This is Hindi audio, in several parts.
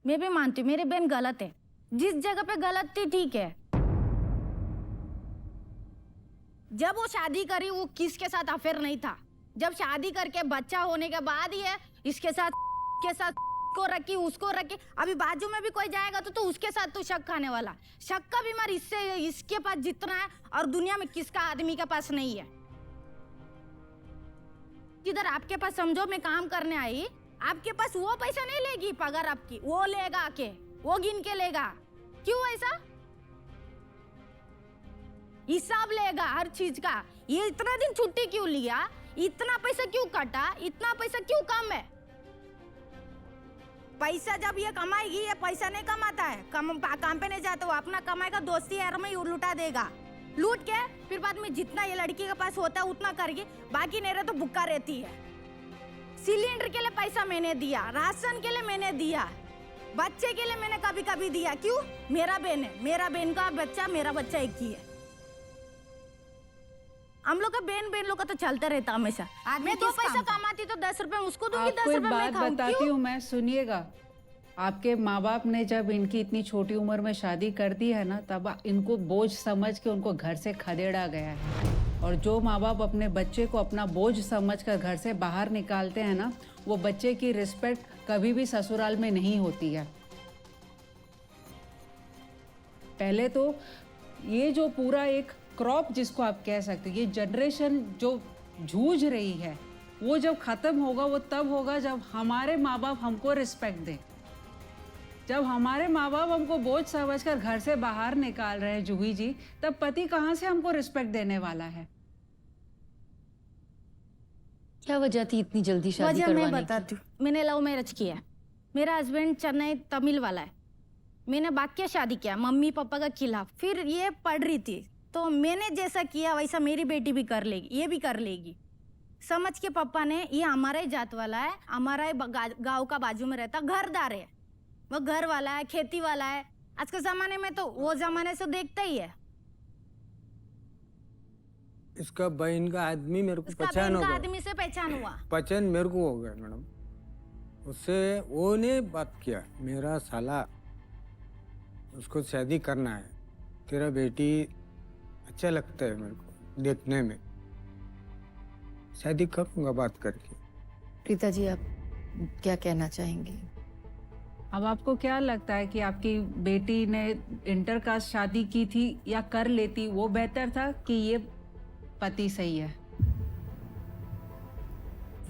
मैं भी मानती हूँ मेरी बहन गलत है, जिस जगह पे गलत थी ठीक है। जब वो शादी करी वो किसके साथ अफेयर नहीं था, जब शादी करके बच्चा होने के बाद ही है इसके साथ को रखी उसको रखी। अभी बाजू में भी कोई जाएगा तो उसके साथ तो शक खाने वाला। शक का बीमार इससे इसके पास जितना है और दुनिया में किसका आदमी के पास नहीं है। जिधर आपके पास समझो मैं काम करने आई, आपके पास वो पैसा नहीं लेगी पगार आपकी, वो लेगा आके, वो गिन के लेगा। क्यों ऐसा? हिसाब लेगा हर चीज का। ये इतना दिन छुट्टी क्यों लिया, इतना पैसा क्यों कटा, इतना पैसा क्यों कम है? पैसा जब ये कमाएगी, ये पैसा नहीं कमाता है, काम पे नहीं जाता, वो अपना कमाएगा, दोस्ती यार में लुटा देगा। लूट के फिर बाद में जितना ये लड़की के पास होता है उतना करेगी, बाकी नहीं रहे तो भुक्का रहती है। सिलेंडर के लिए पैसा मैंने दिया, राशन के लिए मैंने दिया, बच्चे के लिए मैंने कभी कभी दिया। क्यों? मेरा बहन है, मेरा बहन का बच्चा मेरा बच्चा एक ही है। हम लोग का बहन लोग का तो चलता रहता हमेशा। मैं 2 पैसा कमाती तो 10 रुपए उसको दूंगी, 10 रुपए मैं खाऊंगी। बताती हूँ मैं, सुनिएगा। आपके माँ बाप ने जब इनकी इतनी छोटी उम्र में शादी कर दी है ना, तब इनको बोझ समझ के उनको घर से खदेड़ा गया है। और जो माँ बाप अपने बच्चे को अपना बोझ समझ कर घर से बाहर निकालते हैं ना, वो बच्चे की रिस्पेक्ट कभी भी ससुराल में नहीं होती है। पहले तो ये जो पूरा एक क्रॉप जिसको आप कह सकते हैं, ये जनरेशन जो जूझ रही है, वो जब खत्म होगा वो तब होगा जब हमारे माँ बाप हमको रिस्पेक्ट दें। जब हमारे माँ बाप हमको बोझ समझकर घर से बाहर निकाल रहे हैं जूही जी, तब पति कहाँ से हमको रिस्पेक्ट देने वाला है? क्या वजह थी इतनी जल्दी शादी करवाने की? वजह मैं बताती हूँ। मैंने लव मैरिज किया, मेरा हस्बैंड चेन्नई तमिल वाला है, मैंने बाकी शादी किया मम्मी पापा का खिलाफ। फिर ये पढ़ रही थी तो मैंने जैसा किया वैसा मेरी बेटी भी कर लेगी, ये भी कर लेगी समझ के पापा ने, ये हमारा ही जात वाला है, हमारा ही गाँव का बाजू में रहता, घरदार है, वो घर वाला है, खेती वाला है। आज के जमाने में तो वो जमाने से देखता ही है। इसका बहन का आदमी मेरे को पहचान होगा, आदमी से पहचान हुआ, पहचान मेरे को हो गया मैडम। उससे वो ने बात किया, मेरा साला उसको शादी करना है, तेरा बेटी अच्छा लगता है मेरे को देखने में, शादी करूंगा बात करके। प्रीता जी आप क्या कहना चाहेंगे? अब आपको क्या लगता है कि आपकी बेटी ने इंटर कास्ट शादी की थी या कर लेती, वो बेहतर था कि ये पति सही है?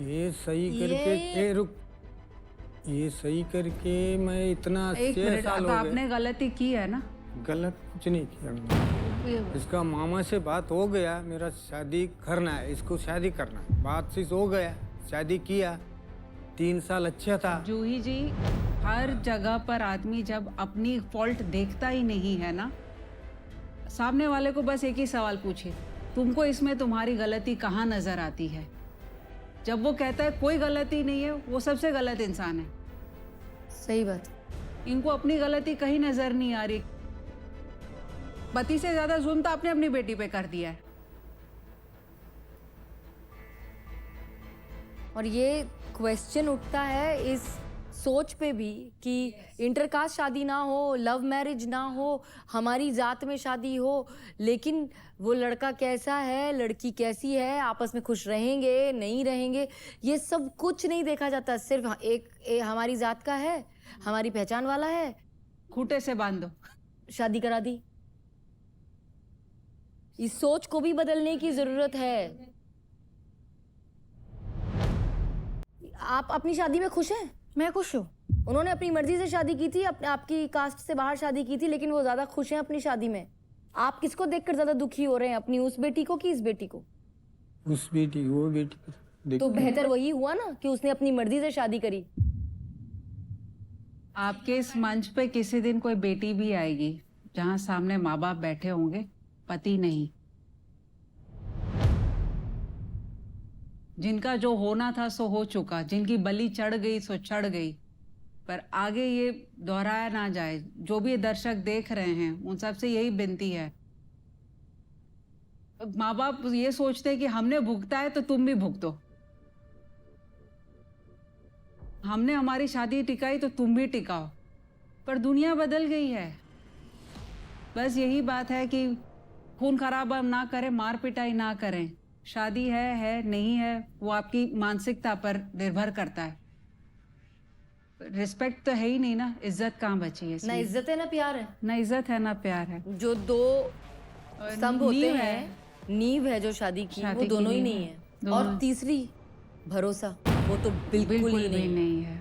ये सही करके रुक, ये सही करके मैं इतना 6 साल हो गए। आपने गलती की है ना? गलत कुछ नहीं किया मैंने। इसका मामा से बात हो गया, मेरा शादी करना है, इसको शादी करना है, बातचीत हो गया, शादी किया, 3 साल अच्छा था। जूही जी, हर जगह पर आदमी जब अपनी फॉल्ट देखता ही नहीं है ना, सामने वाले को बस एक ही सवाल पूछिए, तुमको इसमें तुम्हारी गलती कहाँ नजर आती है? जब वो कहता है कोई गलती नहीं है, वो सबसे गलत इंसान है। सही बात। इनको अपनी गलती कहीं नजर नहीं आ रही। पति से ज्यादा जुल्म तो आपने अपनी बेटी पे कर दिया है। और ये क्वेश्चन उठता है इस सोच पे भी कि इंटरकास्ट शादी ना हो, लव मैरिज ना हो, हमारी जात में शादी हो, लेकिन वो लड़का कैसा है, लड़की कैसी है, आपस में खुश रहेंगे नहीं रहेंगे, ये सब कुछ नहीं देखा जाता। सिर्फ एक हमारी जात का है, हमारी पहचान वाला है, खूंटे से बांध दो, शादी करा दी। इस सोच को भी बदलने की जरूरत है। आप अपनी शादी में खुश हैं? मैं खुश हूँ। उन्होंने अपनी मर्जी से शादी की थी, आपकी कास्ट से बाहर शादी की थी, लेकिन वो ज्यादा खुश हैं अपनी शादी में। आप किसको देखकर ज्यादा दुखी हो रहे हैं, अपनी उस बेटी को कि इस बेटी को? उस बेटी, वो बेटी। तो बेहतर वही हुआ ना कि उसने अपनी मर्जी से शादी करी। आपके इस मंच पे किसी दिन कोई बेटी भी आएगी जहां सामने माँ बाप बैठे होंगे, पति नहीं। जिनका जो होना था सो हो चुका, जिनकी बलि चढ़ गई सो चढ़ गई, पर आगे ये दोहराया ना जाए। जो भी दर्शक देख रहे हैं उन सबसे यही विनती है, माँ बाप ये सोचते हैं कि हमने भुगता है तो तुम भी भुगतो, हमने हमारी शादी टिकाई तो तुम भी टिकाओ। पर दुनिया बदल गई है। बस यही बात है कि खून खराब हम ना करें, मार पिटाई ना करें। शादी है नहीं है, वो आपकी मानसिकता पर निर्भर करता है। रिस्पेक्ट तो है ही नहीं ना, इज्जत कहाँ बची है ना इसमें? इज्जत है ना प्यार है। ना इज्जत है ना प्यार है। जो दो स्तंभ होते नींव हैं, नींव है जो शादी की, शादी वो की दोनों ही नींव नहीं है। है। दोनों। और तीसरी भरोसा, वो तो बिल्कुल बिल्कुल ही भी नहीं। नहीं है।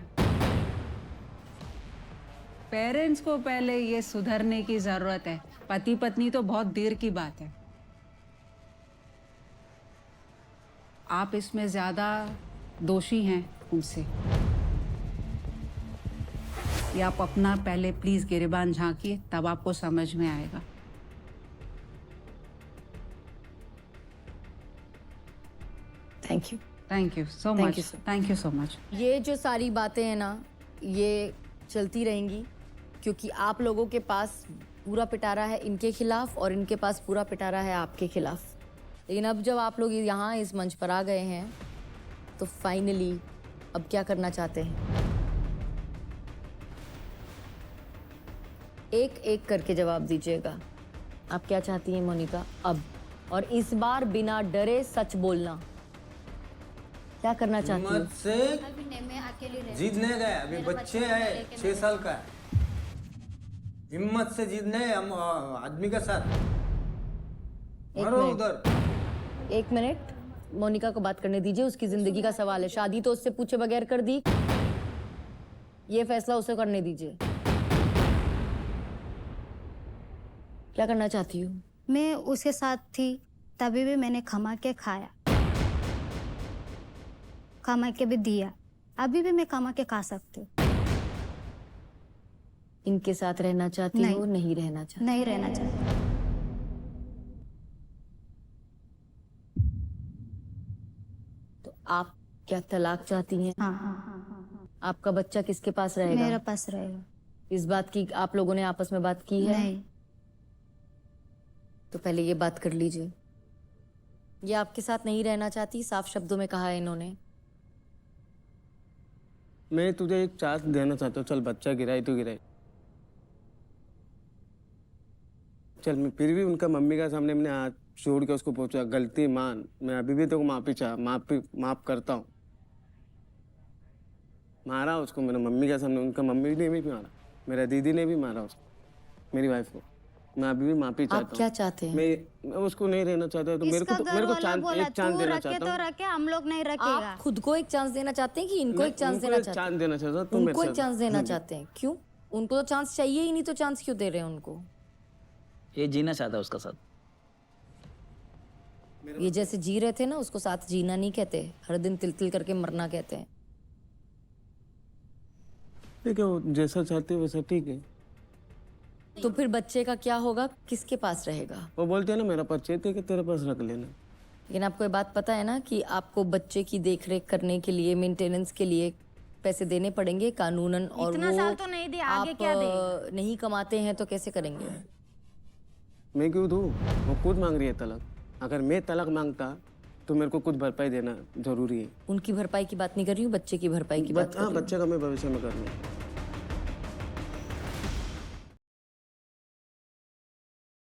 पेरेंट्स को पहले ये सुधरने की जरूरत है। पति पत्नी तो बहुत देर की बात है। आप इसमें ज्यादा दोषी हैं उनसे। ये आप अपना पहले प्लीज गिरेबान झांकिए, तब आपको समझ में आएगा। Thank you. Thank you so Thank much. you, sir. Thank you so much. ये जो सारी बातें हैं ना, ये चलती रहेंगी, क्योंकि आप लोगों के पास पूरा पिटारा है इनके खिलाफ और इनके पास पूरा पिटारा है आपके खिलाफ। लेकिन अब जब आप लोग यहाँ इस मंच पर आ गए हैं, तो फाइनली अब क्या करना चाहते हैं? एक एक करके जवाब दीजिएगा। आप क्या चाहती हैं मोनिका अब? और इस बार बिना डरे सच बोलना। क्या करना चाहती हो? हिम्मत से जीत नहीं गए, अभी बच्चे है, 6 साल का है। हिम्मत से जीतने हम आदमी के साथ मारो मिनट। उधर। 1 मिनट, मोनिका को बात करने दीजिए। उसकी जिंदगी का सवाल है। शादी तो उससे पूछे बगैर कर दी, ये फैसला उसे करने दीजिए। क्या करना चाहती हो? मैं उसके साथ थी तभी भी मैंने कमा के खाया, कमा के भी दिया। अभी भी मैं कमा के खा सकती हूँ। इनके साथ रहना चाहती नहीं। हो? नहीं रहना चाहती? नहीं रहना चाहती। तो आप क्या तलाक चाहती हैं? हाँ, आपका बच्चा किसके पास रहेगा? मेरे पास रहेगा। इस बात की आप लोगों ने आपस में बात की है? नहीं। तो पहले ये बात कर लीजिए। ये आपके साथ नहीं रहना चाहती, साफ शब्दों में कहा है इन्होंने। मैं तुझे एक चांस देना चाहता हूँ। चल बच्चा गिराई तो गिराई, चल मैं फिर भी उनका मम्मी का सामने मैंने हाथ जोड़ के उसको पूछा, गलती मान, मैं अभी भी तेको माफ करता हूँ। मारा उसको मेरे मम्मी के सामने, उनका मम्मी ने भी मारा, मेरा दीदी ने भी मारा उसको, मेरी वाइफ को। मैं अभी भी माफी चाहता हूँ। आप क्या चाहते हैं? मैं उसको नहीं रहना चाहता, तो मेरे को एक चांस देना चाहता हूँ। रखे, हम लोग नहीं रखेगा। आप खुद को एक चांस देना चाहते हैं कि इनको एक चांस देना चाहते हैं? चांस देना चाहता हूँ, तुम मेरे उनको एक साथ- चांस देना चाहते हैं? क्यों? उनको तो चांस चाहिए ही नहीं, तो चांस क्यों दे रहे हैं उनको? ये जीना चाहता है उसका साथ। ये जैसे जी रहे थे ना, उसको साथ जीना नहीं कहते, हर दिन तिल तिल करके मरना कहते हैं। ठीक है, वो जैसा चाहते हो वैसा ठीक है। तो फिर बच्चे का क्या होगा? किसके पास रहेगा? वो बोलते हैं ना मेरा बच्चे थे कि तेरे पास रख लेना। लेकिन आपको ये बात पता है ना कि आपको बच्चे की देखरेख करने के लिए, मेंटेनेंस के लिए पैसे देने पड़ेंगे कानूनन, और इतना वो साल तो नहीं दिया, आगे आप क्या देगा? नहीं कमाते हैं तो कैसे करेंगे? मैं क्यों दूँ? वो खुद मांग रही है तलाक। अगर मैं तलाक मांगता तो मेरे को कुछ भरपाई देना जरूरी है। उनकी भरपाई की बात नहीं कर रही हूँ, बच्चे की भरपाई की बात कर हाँ, रही हूँ। बच्चे का मैं भविष्य में करूँगा।